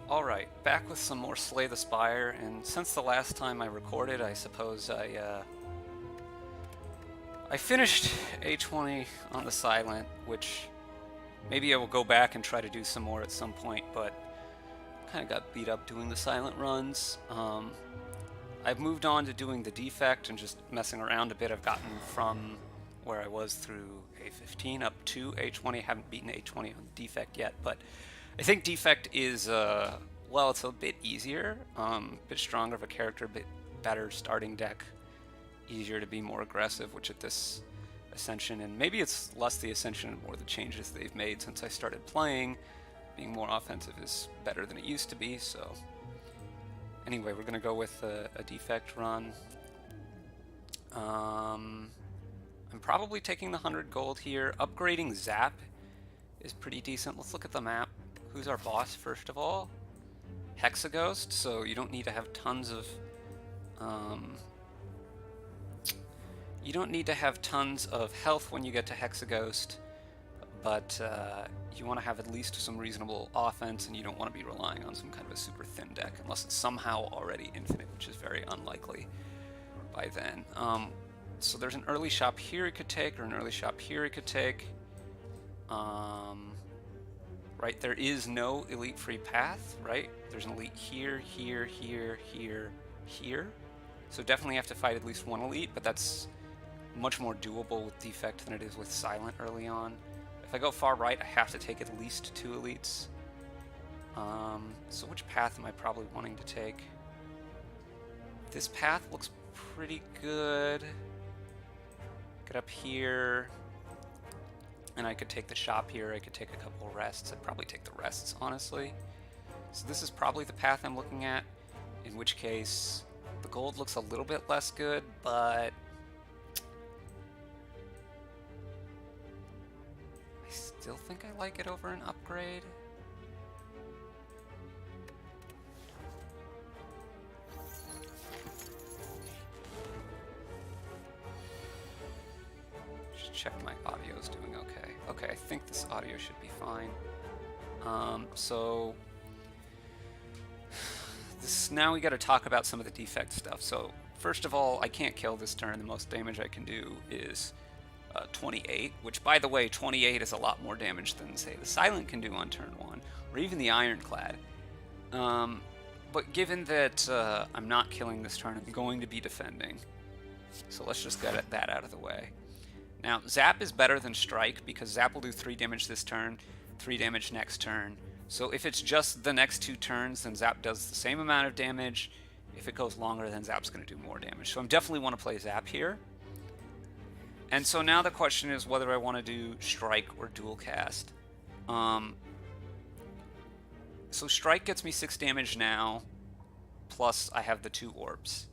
Alright, back with some more Slay the Spire, and since the last time I recorded, I suppose I finished A20 on the Silent, which maybe I will go back and try to do some more at some point, but kind of got beat up doing the Silent runs. I've moved on to doing the Defect and just messing around a bit. I've gotten from where I was through A15 up to A20. I haven't beaten A20 on Defect yet, but I think Defect is, well, it's a bit easier, a bit stronger of a character, a bit better starting deck, easier to be more aggressive, which at this Ascension, and maybe it's less the Ascension and more the changes they've made since I started playing, being more offensive is better than it used to be, so anyway, we're going to go with a Defect run. I'm probably taking the 100 gold here. Upgrading Zap is pretty decent. Let's look at the map. Who's our boss, first of all? Hexaghost, so you don't need to have tons of health when you get to Hexaghost, but you want to have at least some reasonable offense, and you don't want to be relying on some kind of a super thin deck unless it's somehow already infinite, which is very unlikely by then. So there's an early shop here he could take, or an early shop here he could take. Right, there is no elite free path, right? There's an elite here, here, here, here, here. So definitely have to fight at least one elite, but that's much more doable with Defect than it is with Silent early on. If I go far right, I have to take at least 2 elites. So which path am I probably wanting to take? This path looks pretty good. Get up here. And I could take the shop here, I could take a couple of rests. I'd probably take the rests, honestly. So this is probably the path I'm looking at, in which case the gold looks a little bit less good, but I still think I like it over an upgrade. Check my audio's doing okay. Okay, I think this audio should be fine. So this, now we got to talk about some of the Defect stuff. So first of all, I can't kill this turn. The most damage I can do is 28, which, by the way, 28 is a lot more damage than, say, the Silent can do on turn 1, or even the Ironclad. But given that I'm not killing this turn, I'm going to be defending. So let's just get that out of the way. Now, Zap is better than Strike because Zap will do 3 damage this turn, 3 damage next turn. So if it's just the next 2 turns, then Zap does the same amount of damage. If it goes longer, then Zap's going to do more damage. So I definitely want to play Zap here. And so now the question is whether I want to do Strike or Dual Cast. So Strike gets me 6 damage now, plus I have the 2 orbs.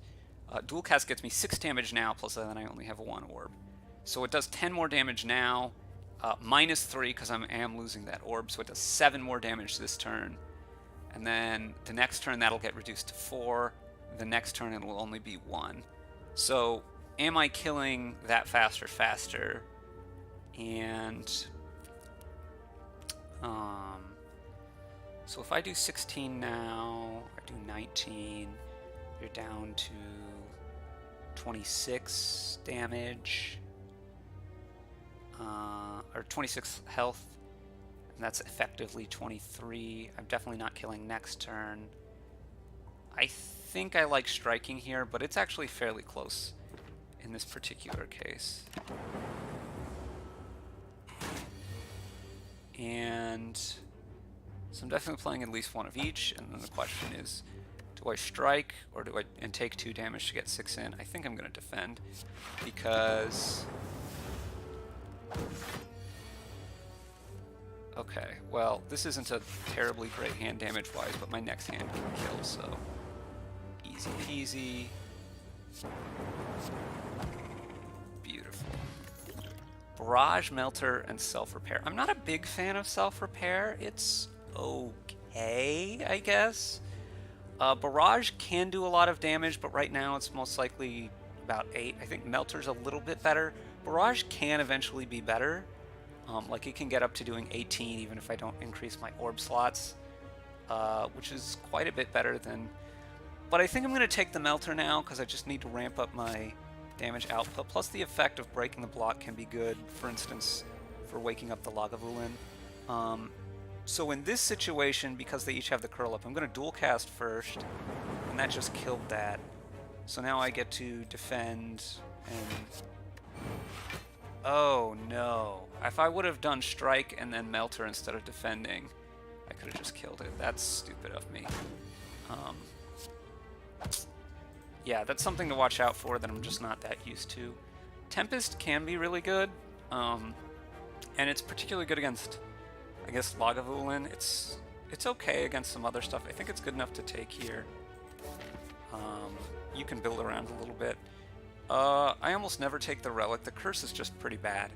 Dual Cast gets me 6 damage now, plus then I only have 1 orb. So it does 10 more damage now, minus 3 because I am losing that orb, so it does 7 more damage this turn. And then the next turn that'll get reduced to 4, the next turn it will only be 1. So am I killing that faster? And so if I do 16 now, I do 19, you're down to 26 damage. Or 26 health, and that's effectively 23. I'm definitely not killing next turn. I think I like striking here, but it's actually fairly close in this particular case. And so I'm definitely playing at least one of each, and then the question is, do I strike or do I take 2 damage to get 6 in? I think I'm going to defend because okay, well, this isn't a terribly great hand damage-wise, but my next hand can kill, so easy peasy. Beautiful. Barrage, Melter, and Self-Repair. I'm not a big fan of Self-Repair. It's okay, I guess. Barrage can do a lot of damage, but right now it's most likely about 8. I think Melter's a little bit better. Barrage can eventually be better. Like it can get up to doing 18 even if I don't increase my orb slots. which is quite a bit better than... But I think I'm going to take the Melter now, because I just need to ramp up my damage output. Plus the effect of breaking the block can be good, for instance, for waking up the Lagavulin. So in this situation, because they each have the curl up, I'm going to dual cast first, and that just killed that. So now I get to defend, and... Oh no. If I would have done Strike and then Melter instead of defending, I could have just killed it. That's stupid of me. Yeah, that's something to watch out for that I'm just not that used to. Tempest can be really good, and it's particularly good against, I guess, Lagavulin. It's okay against some other stuff. I think it's good enough to take here. You can build around a little bit. I almost never take the Relic. The Curse is just pretty bad.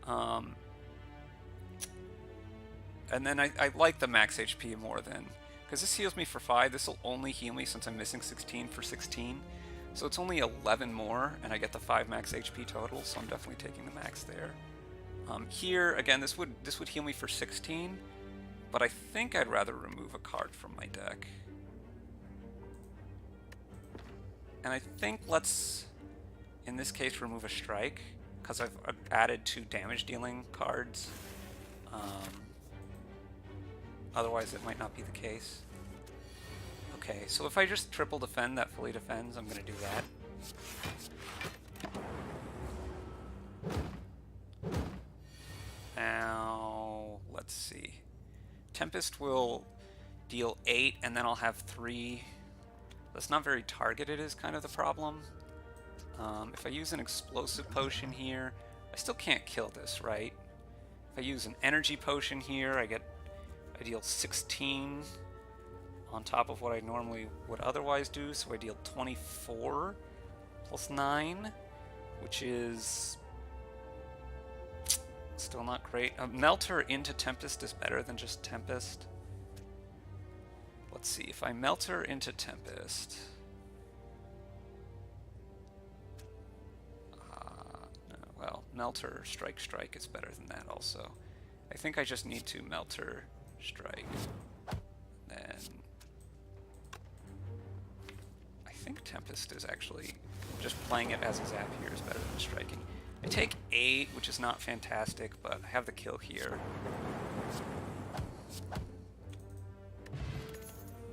And then I like the max HP more than... Because this heals me for 5. This will only heal me since I'm missing 16 for 16. So it's only 11 more, and I get the 5 max HP total, so I'm definitely taking the max there. Here, again, this would heal me for 16, but I think I'd rather remove a card from my deck. And I think let's, in this case, remove a Strike, because I've added 2 damage dealing cards. Otherwise it might not be the case. Okay, so if I just triple defend, that fully defends, I'm going to do that. Now, let's see. Tempest will deal 8, and then I'll have 3. That's not very targeted is kind of the problem. If I use an explosive potion here, I still can't kill this, right? If I use an energy potion here, I deal 16 on top of what I normally would otherwise do, so I deal 24 plus 9, which is still not great. Melter into Tempest is better than just Tempest. Let's see, if I Melter into Tempest... no, well, Melter, Strike is better than that also. I think I just need to Melter, Strike, then I think Tempest is actually, just playing it as a zap here is better than striking. I take 8, which is not fantastic, but I have the kill here.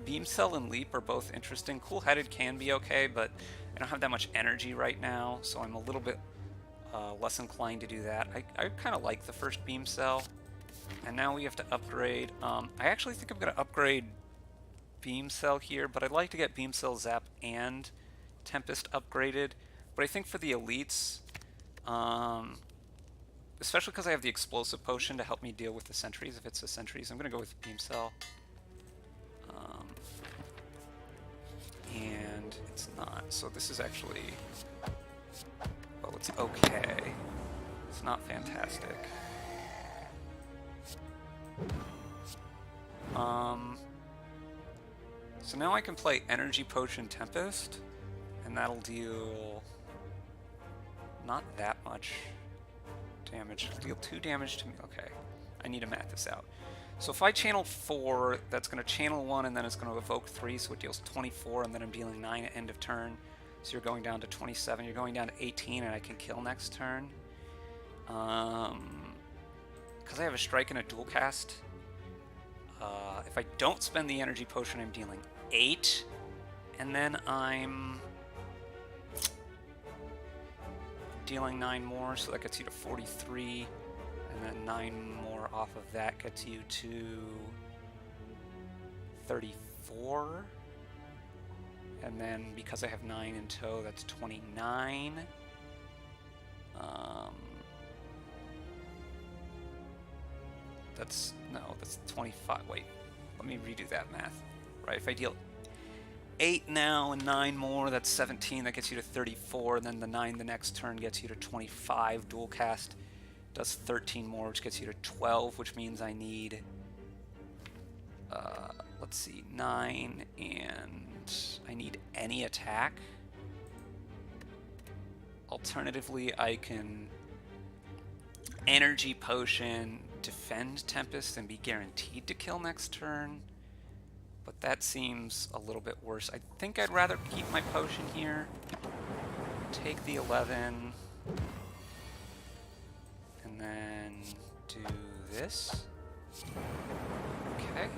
Beam Cell and Leap are both interesting. Cool-Headed can be okay, but I don't have that much energy right now, so I'm a little bit less inclined to do that. I kind of like the first Beam Cell. And now we have to upgrade. I actually think I'm going to upgrade Beam Cell here, but I'd like to get Beam Cell, Zap, and Tempest upgraded. But I think for the elites, especially because I have the Explosive Potion to help me deal with the Sentries, if it's the Sentries, I'm going to go with Beam Cell. And it's not. So this is actually... Well, it's okay. It's not fantastic. So now I can play Energy Potion Tempest, and that'll deal not that much damage. It'll deal 2 damage to me. Okay, I need to math this out. So if I channel 4, that's going to channel 1, and then it's going to evoke 3, so it deals 24, and then I'm dealing 9 at end of turn. So you're going down to 27, you're going down to 18, and I can kill next turn. Because I have a Strike and a dual cast, if I don't spend the Energy Potion, I'm dealing 8, and then I'm dealing 9 more, so that gets you to 43, and then 9 more off of that gets you to 34, and then because I have 9 in tow, that's 29. That's 25. Wait, let me redo that math. Right, if I deal 8 now and 9 more, that's 17. That gets you to 34, and then the 9 the next turn gets you to 25. Dual cast does 13 more, which gets you to 12, which means I need, let's see, 9, and I need any attack. Alternatively, I can Energy Potion, defend Tempest, and be guaranteed to kill next turn. but that seems a little bit worse. I think I'd rather keep my potion here, take the 11, and then do this. Okay.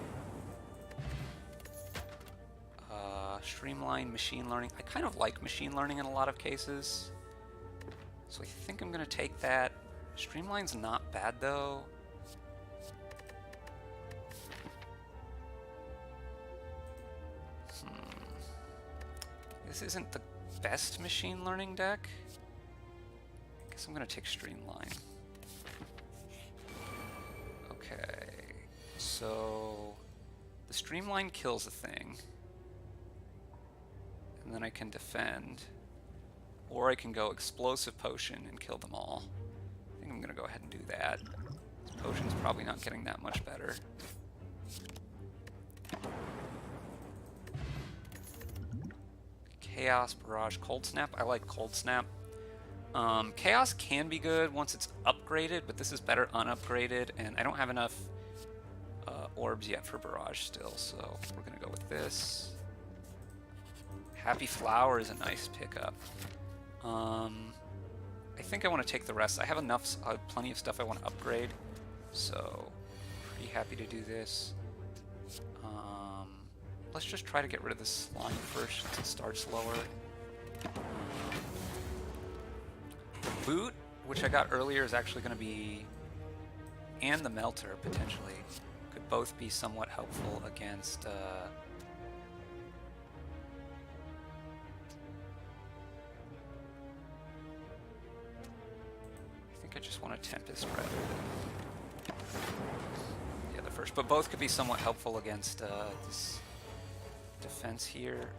Streamline machine learning. I kind of like machine learning in a lot of cases, so I think I'm going to take that. Streamline's not bad though. This isn't the best machine learning deck. I guess I'm going to take Streamline. Okay, so the Streamline kills a thing, and then I can defend, or I can go Explosive Potion and kill them all. I think I'm going to go ahead and do that. This potion's probably not getting that much better. Chaos, Barrage, Cold Snap. I like Cold Snap. Chaos can be good once it's upgraded, but this is better unupgraded, and I don't have enough orbs yet for Barrage still, so we're going to go with this. Happy Flower is a nice pickup. I think I want to take the rest. I have enough, plenty of stuff I want to upgrade, so pretty happy to do this. Let's just try to get rid of this slime first since it starts lower. The boot, which I got earlier, is actually going to be, and the melter potentially, could both be somewhat helpful against I think I just want a Tempest rather than the other first, but both could be somewhat helpful against this defense here.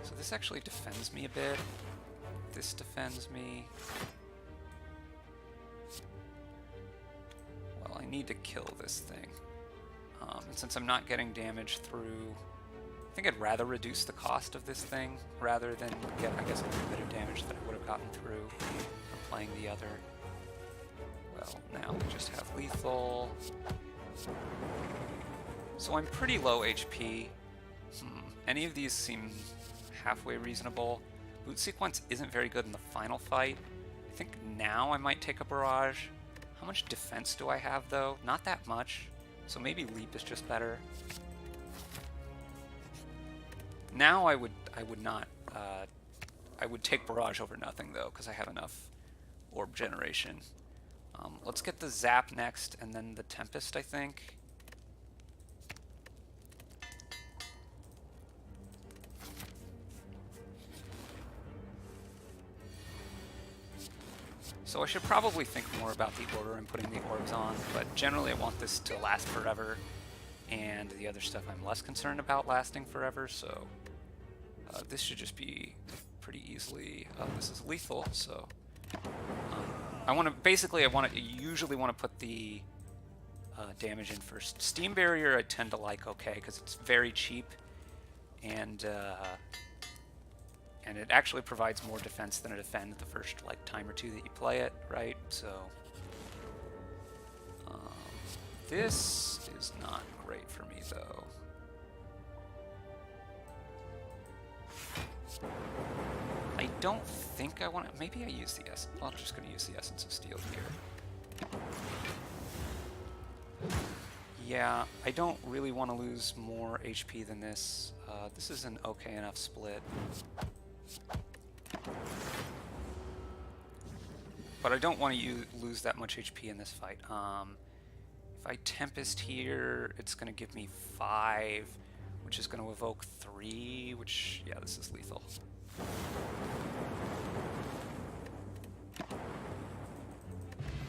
So this actually defends me a bit. This defends me. Well, I need to kill this thing. And since I'm not getting damage through, I think I'd rather reduce the cost of this thing rather than get, I guess, a little bit of damage that I would have gotten through from playing the other. Well, now we just have lethal. So I'm pretty low HP. Any of these seem halfway reasonable. Boot Sequence isn't very good in the final fight. I think now I might take a Barrage. How much defense do I have though? Not that much. So maybe Leap is just better. Now I would not. I would take Barrage over nothing though, because I have enough orb generation. Let's get the Zap next, and then the Tempest, I think. So I should probably think more about the order I'm putting the orbs on, but generally I want this to last forever, and the other stuff I'm less concerned about lasting forever, so this should just be pretty easily, this is lethal, so I want to, basically I usually want to put the damage in first. Steam Barrier I tend to like okay, because it's very cheap, and it actually provides more defense than a defend the first like time or two that you play it, right? So this is not great for me though. I don't think I want to. Maybe I use the essence. Well, I'm just going to use the Essence of Steel here. Yeah, I don't really want to lose more HP than this. This is an okay enough split. But I don't want to lose that much HP in this fight. If I Tempest here, it's going to give me 5, which is going to evoke 3, which, yeah, this is lethal.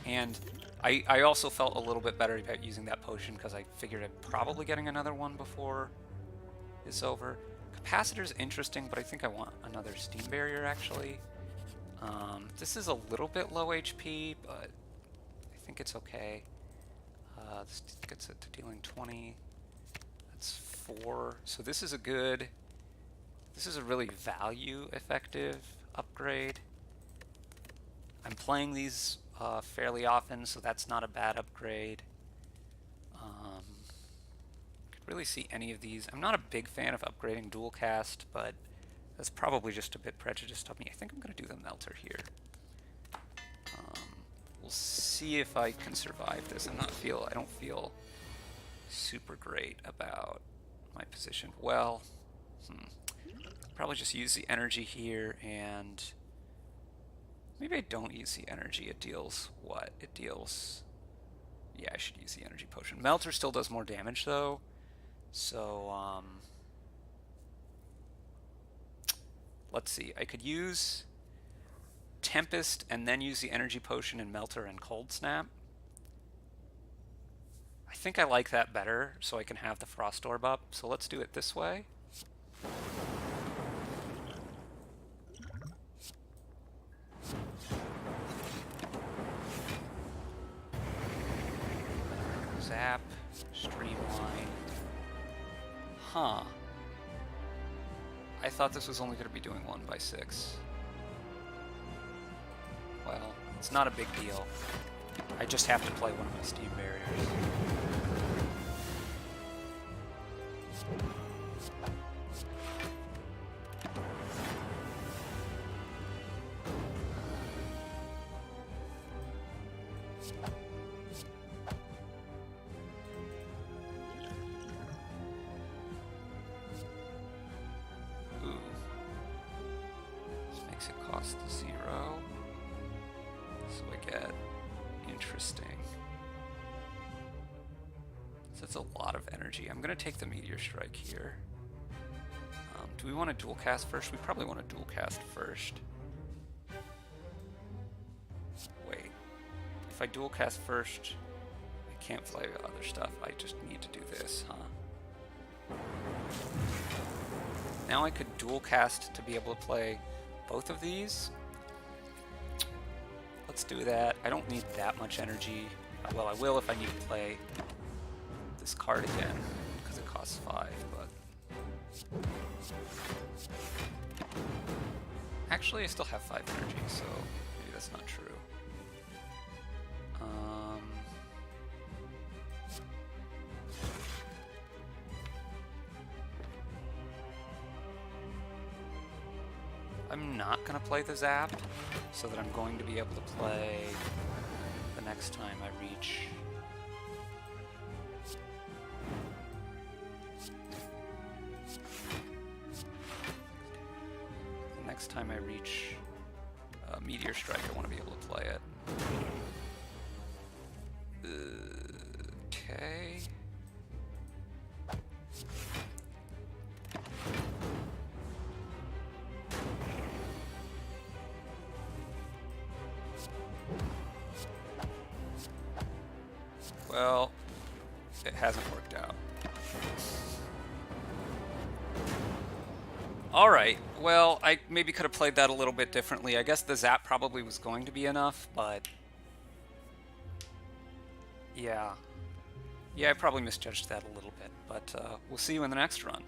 And I also felt a little bit better about using that potion because I figured I'm probably getting another one before it's over. Capacitor's interesting, but I think I want another Steam Barrier actually. This is a little bit low HP, but I think it's okay. This gets it to dealing 20. That's 4. So this is a good, this is a really value effective upgrade. I'm playing these fairly often, so that's not a bad upgrade. really see any of these. I'm not a big fan of upgrading dual cast, but that's probably just a bit prejudiced of me. I think I'm going to do the melter here. We'll see if I can survive this. I don't feel super great about my position. Well, probably just use the energy here, and maybe I don't use the energy. It deals what? It deals... Yeah, I should use the energy potion. Melter still does more damage, though. So, let's see. I could use Tempest and then use the energy potion and Melter and Cold Snap. I think I like that better, so I can have the Frost Orb up. So let's do it this way. Zap, Streamline. Huh. I thought this was only going to be doing 1/6. Well, it's not a big deal. I just have to play one of my Steam barriers. It costs 0, so I get interesting. So that's a lot of energy. I'm going to take the Meteor Strike here. Do we want to dual cast first? We probably want to dual cast first. Wait, if I dual cast first, I can't play other stuff. I just need to do this, huh? Now I could dual cast to be able to play both of these. Let's do that. I don't need that much energy. Well, I will if I need to play this card again, because it costs 5, but... Actually, I still have 5 energy, so maybe that's not true. I'm not going to play the Zap, so that I'm going to be able to play the next time I reach... The next time I reach Meteor Strike, I want to be able to play it. Okay... Well, it hasn't worked out. Alright, well, I maybe could have played that a little bit differently. I guess the Zap probably was going to be enough, but... Yeah. Yeah, I probably misjudged that a little bit, but we'll see you in the next run.